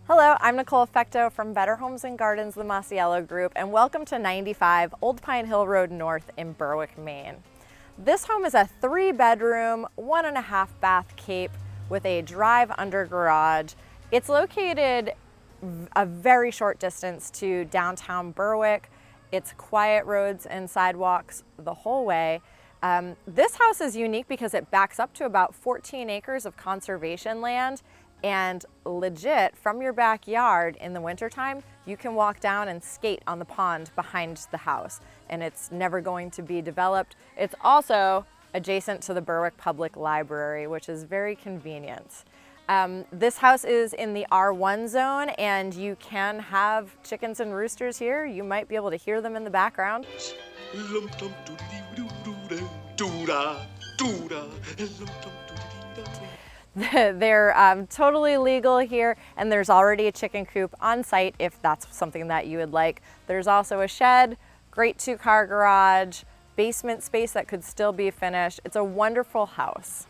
Hello, I'm Nichole Fecteau from Better Homes and Gardens, the Masiello Group, and welcome to 95 Old Pine Hill Road North in Berwick, Maine. This home is a 3-bedroom, 1.5 bath cape with a drive-under garage. It's located a very short distance to downtown Berwick. It's quiet roads and sidewalks the whole way. This house is unique because it backs up to about 14 acres of conservation land, and legit, from your backyard in the wintertime, you can walk down and skate on the pond behind the house, and it's never going to be developed. It's also adjacent to the Berwick Public Library, which is very convenient. This house is in the R1 zone, and you can have chickens and roosters here. You might be able to hear them in the background. They're totally legal here, and there's already a chicken coop on site if that's something that you would like. There's also a shed, great 2-car garage, basement space that could still be finished. It's a wonderful house.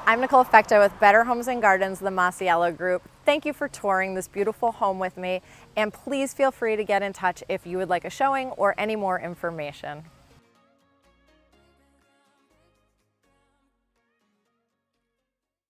I'm Nichole Fecteau with Better Homes and Gardens, the Masiello Group. Thank you for touring this beautiful home with me, and please feel free to get in touch if you would like a showing or any more information.